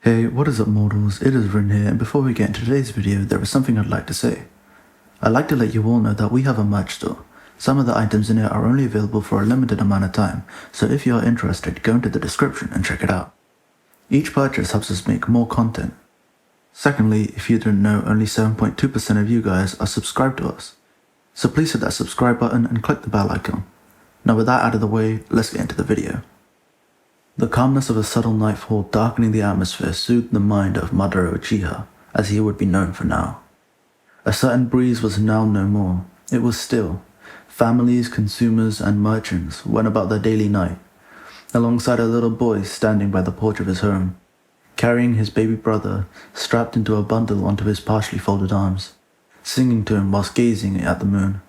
Hey, what is up mortals, it is Rin here, and before we get into today's video, there is something I'd like to say. I'd like to let you all know that we have a merch store. Some of the items in here are only available for a limited amount of time, so if you are interested, go into the description and check it out. Each purchase helps us make more content. Secondly, if you didn't know, only 7.2% of you guys are subscribed to us. So please hit that subscribe button and click the bell icon. Now with that out of the way, let's get into the video. The calmness of a subtle nightfall darkening the atmosphere soothed the mind of Madara Uchiha, as he would be known for now. A certain breeze was now no more. It was still. Families, consumers, and merchants went about their daily night, alongside a little boy standing by the porch of his home, carrying his baby brother strapped into a bundle onto his partially folded arms, singing to him whilst gazing at the moon.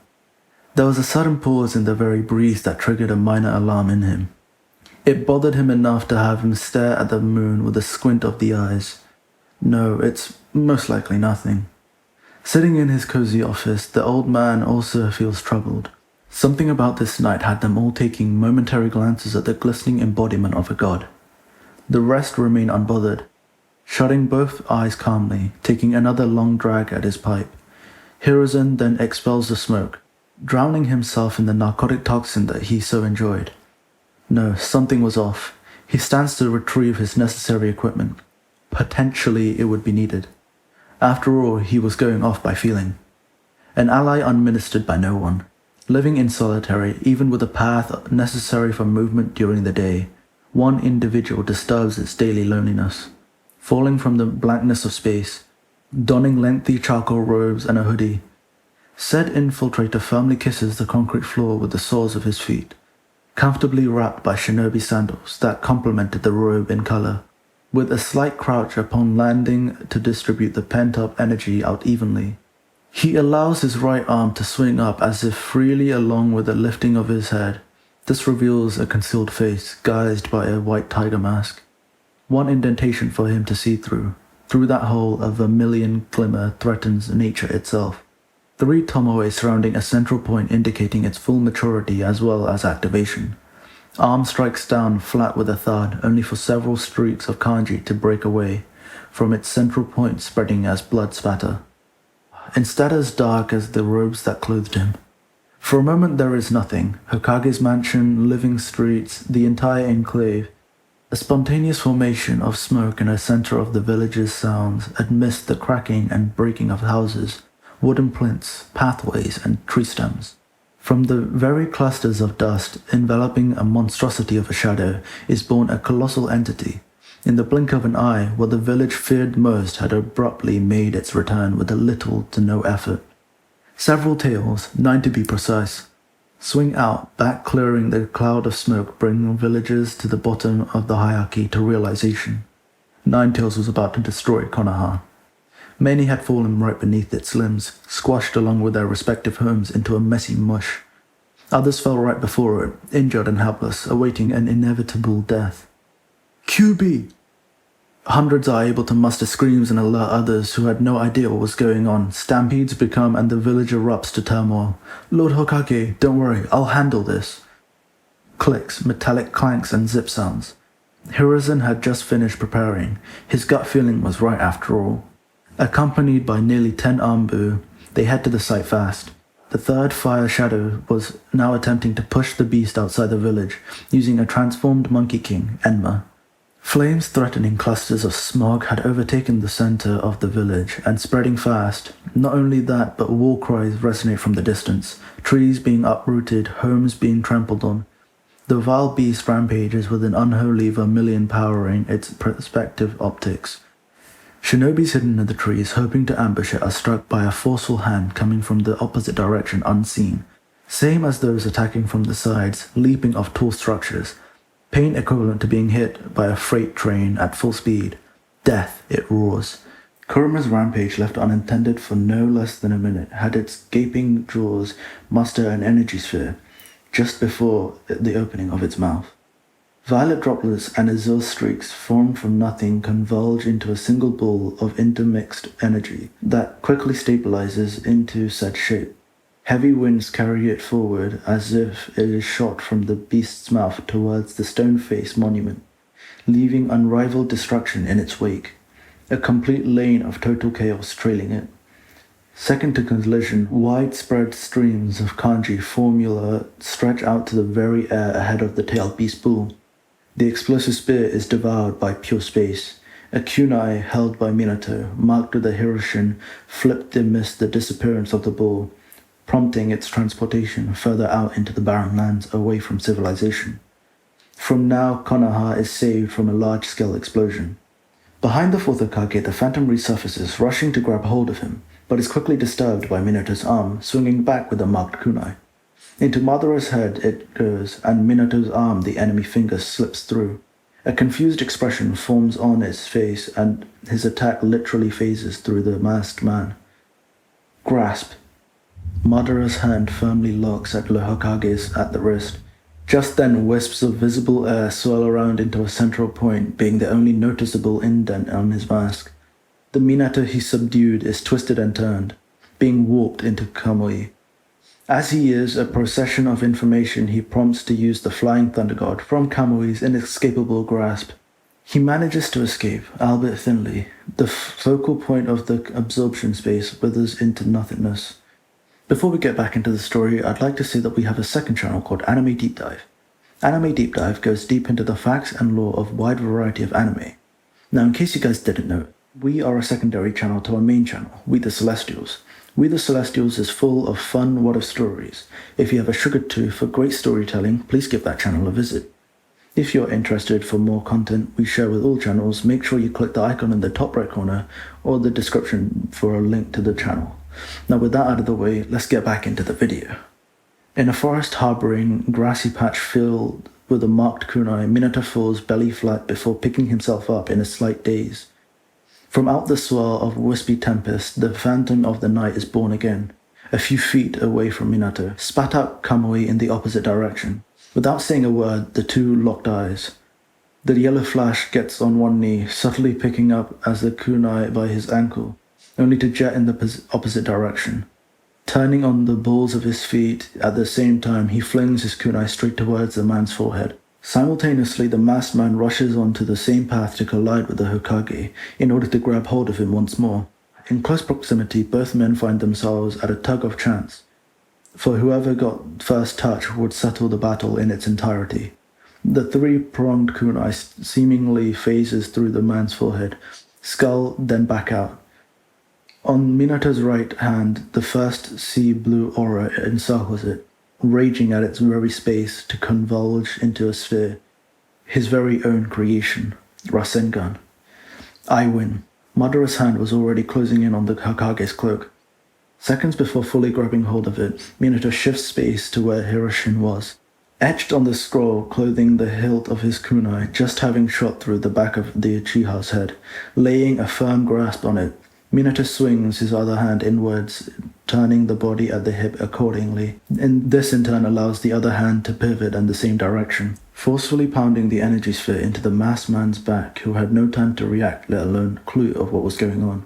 There was a sudden pause in the very breeze that triggered a minor alarm in him. It bothered him enough to have him stare at the moon with a squint of the eyes. No, it's most likely nothing. Sitting in his cozy office, the old man also feels troubled. Something about this night had them all taking momentary glances at the glistening embodiment of a god. The rest remain unbothered, shutting both eyes calmly, taking another long drag at his pipe. Hiruzen then expels the smoke, drowning himself in the narcotic toxin that he so enjoyed. No, something was off. He stands to retrieve his necessary equipment. Potentially it would be needed. After all, he was going off by feeling. An ally unministered by no one. Living in solitary, even with a path necessary for movement during the day, one individual disturbs its daily loneliness. Falling from the blankness of space, donning lengthy charcoal robes and a hoodie, said infiltrator firmly kisses the concrete floor with the soles of his feet, comfortably wrapped by shinobi sandals that complemented the robe in color, with a slight crouch upon landing to distribute the pent-up energy out evenly. He allows his right arm to swing up as if freely along with the lifting of his head. This reveals a concealed face, guised by a white tiger mask. One indentation for him to see through. Through that hole, a vermilion glimmer threatens nature itself. 3 tomoe surrounding a central point indicating its full maturity as well as activation. Arm strikes down flat with a thud, only for several streaks of kanji to break away, from its central point spreading as blood spatter. Instead as dark as the robes that clothed him. For a moment there is nothing. Hokage's mansion, living streets, the entire enclave. A spontaneous formation of smoke in the center of the village's sounds amidst the cracking and breaking of houses, wooden plinths, pathways, and tree stems. From the very clusters of dust enveloping a monstrosity of a shadow is born a colossal entity. In the blink of an eye, what the village feared most had abruptly made its return with a little to no effort. Several tails, 9 to be precise, swing out, back clearing the cloud of smoke, bringing villagers to the bottom of the hierarchy to realization. 9 Tails was about to destroy Konoha. Many had fallen right beneath its limbs, squashed along with their respective homes into a messy mush. Others fell right before it, injured and helpless, awaiting an inevitable death. QB! Hundreds are able to muster screams and alert others who had no idea what was going on. Stampedes become and the village erupts to turmoil. Lord Hokage, don't worry, I'll handle this. Clicks, metallic clanks and zip sounds. Hiruzen had just finished preparing. His gut feeling was right after all. Accompanied by nearly 10 Anbu, they head to the site fast. The third fire shadow was now attempting to push the beast outside the village, using a transformed Monkey King, Enma. Flames threatening clusters of smog had overtaken the center of the village and spreading fast. Not only that, but war cries resonate from the distance, trees being uprooted, homes being trampled on. The vile beast rampages with an unholy vermilion powering its perspective optics. Shinobis hidden in the trees, hoping to ambush it, are struck by a forceful hand coming from the opposite direction unseen. Same as those attacking from the sides, leaping off tall structures. Pain equivalent to being hit by a freight train at full speed. Death, it roars. Kuruma's rampage, left unintended for no less than a minute, had its gaping jaws muster an energy sphere, just before the opening of its mouth. Violet droplets and azure streaks formed from nothing converge into a single ball of intermixed energy that quickly stabilizes into said shape. Heavy winds carry it forward as if it is shot from the beast's mouth towards the stone-faced monument, leaving unrivaled destruction in its wake, a complete lane of total chaos trailing it. Second to collision, widespread streams of kanji formula stretch out to the very air ahead of the tailed beast bull. The explosive spear is devoured by pure space. A kunai held by Minato, marked with a Hiroshin, flipped amidst the disappearance of the bull, prompting its transportation further out into the barren lands away from civilization. From now, Konoha is saved from a large-scale explosion. Behind the fourth Hokage, the Phantom resurfaces, rushing to grab hold of him, but is quickly disturbed by Minato's arm, swinging back with a marked kunai. Into Madara's head it goes, and Minato's arm, the enemy finger, slips through. A confused expression forms on his face, and his attack literally phases through the masked man. Grasp. Madara's hand firmly locks at the Hokage's at the wrist. Just then, wisps of visible air swirl around into a central point, being the only noticeable indent on his mask. The Minato he subdued is twisted and turned, being warped into Kamui. As he is a procession of information, he prompts to use the Flying Thunder God from Kamui's inescapable grasp. He manages to escape, albeit thinly. The focal point of the absorption space withers into nothingness. Before we get back into the story, I'd like to say that we have a second channel called Anime Deep Dive. Anime Deep Dive goes deep into the facts and lore of a wide variety of anime. Now, in case you guys didn't know, we are a secondary channel to our main channel, We the Celestials. We the Celestials is full of fun what-if stories. If you have a sugar tooth for great storytelling, please give that channel a visit. If you're interested for more content we share with all channels, make sure you click the icon in the top right corner or the description for a link to the channel. Now with that out of the way, let's get back into the video. In a forest harboring grassy patch filled with a marked kunai, Minato falls belly flat before picking himself up in a slight daze. From out the swirl of wispy tempest, the phantom of the night is born again. A few feet away from Minato, spat out Kamui in the opposite direction. Without saying a word, the two locked eyes. The yellow flash gets on one knee, subtly picking up as the kunai by his ankle, only to jet in the opposite direction. Turning on the balls of his feet, at the same time he flings his kunai straight towards the man's forehead. Simultaneously, the masked man rushes onto the same path to collide with the Hokage, in order to grab hold of him once more. In close proximity, both men find themselves at a tug of chance, for whoever got first touch would settle the battle in its entirety. The three-pronged kunai seemingly phases through the man's forehead, skull, then back out. On Minato's right hand, the first sea blue aura encircles it, raging at its very space to converge into a sphere. His very own creation, Rasengan. I win. Madara's hand was already closing in on the Hokage's cloak. Seconds before fully grabbing hold of it, Minato shifts space to where Hiroshin was. Etched on the scroll clothing the hilt of his kunai, just having shot through the back of the Uchiha's head, laying a firm grasp on it, Minato swings his other hand inwards, turning the body at the hip accordingly, and this in turn allows the other hand to pivot in the same direction, forcefully pounding the energy sphere into the masked man's back, who had no time to react, let alone clue of what was going on.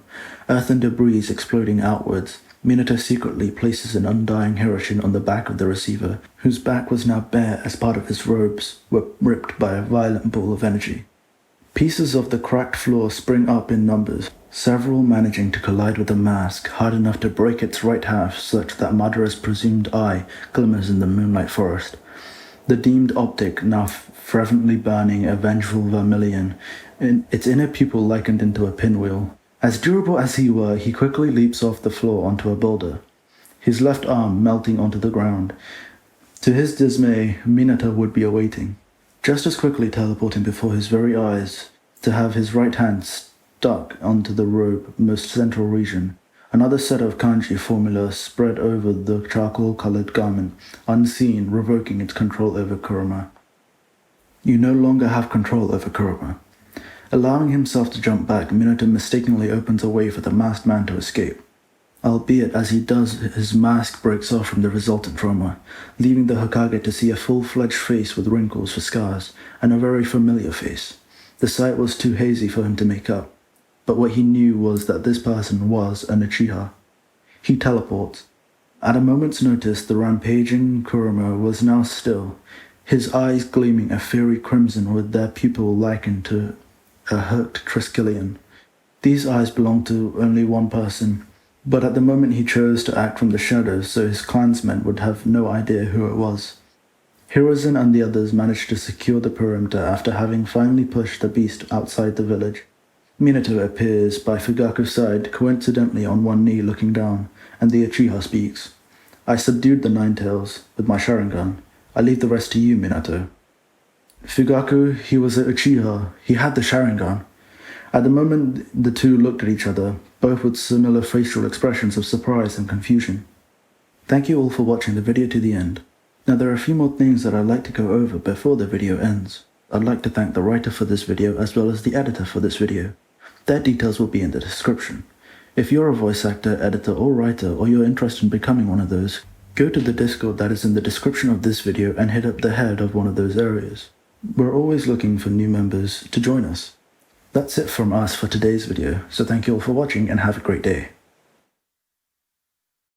Earth and debris exploding outwards, Minato secretly places an undying Hiroshin on the back of the receiver, whose back was now bare as part of his robes were ripped by a violent ball of energy. Pieces of the cracked floor spring up in numbers, several managing to collide with the mask hard enough to break its right half such that Madara's presumed eye glimmers in the moonlight forest. The deemed optic now fervently burning a vengeful vermilion, its inner pupil likened into a pinwheel. As durable as he were, he quickly leaps off the floor onto a boulder, his left arm melting onto the ground. To his dismay, Minato would be awaiting, just as quickly teleporting before his very eyes to have his right hand stuck onto the robe most central region. Another set of kanji formula spread over the charcoal-colored garment, unseen, revoking its control over Kurama. You no longer have control over Kurama. Allowing himself to jump back, Minato mistakenly opens a way for the masked man to escape. Albeit, as he does, his mask breaks off from the resultant trauma, leaving the Hokage to see a full-fledged face with wrinkles for scars, and a very familiar face. The sight was too hazy for him to make up, but what he knew was that this person was an Uchiha. He teleports. At a moment's notice, the rampaging Kurama was now still, his eyes gleaming a fiery crimson with their pupil likened to a hooked Triskelion. These eyes belonged to only one person, but at the moment he chose to act from the shadows so his clansmen would have no idea who it was. Hiruzen and the others managed to secure the perimeter after having finally pushed the beast outside the village. Minato appears by Fugaku's side, coincidentally on one knee looking down, and the Uchiha speaks. "I subdued the Nine Tails with my Sharingan. I leave the rest to you, Minato." Fugaku, he was a Uchiha. He had the Sharingan. At the moment, the two looked at each other, both with similar facial expressions of surprise and confusion. Thank you all for watching the video to the end. Now there are a few more things that I'd like to go over before the video ends. I'd like to thank the writer for this video as well as the editor for this video. Their details will be in the description. If you're a voice actor, editor or writer, or you're interested in becoming one of those, go to the Discord that is in the description of this video and hit up the head of one of those areas. We're always looking for new members to join us. That's it from us for today's video, so thank you all for watching and have a great day.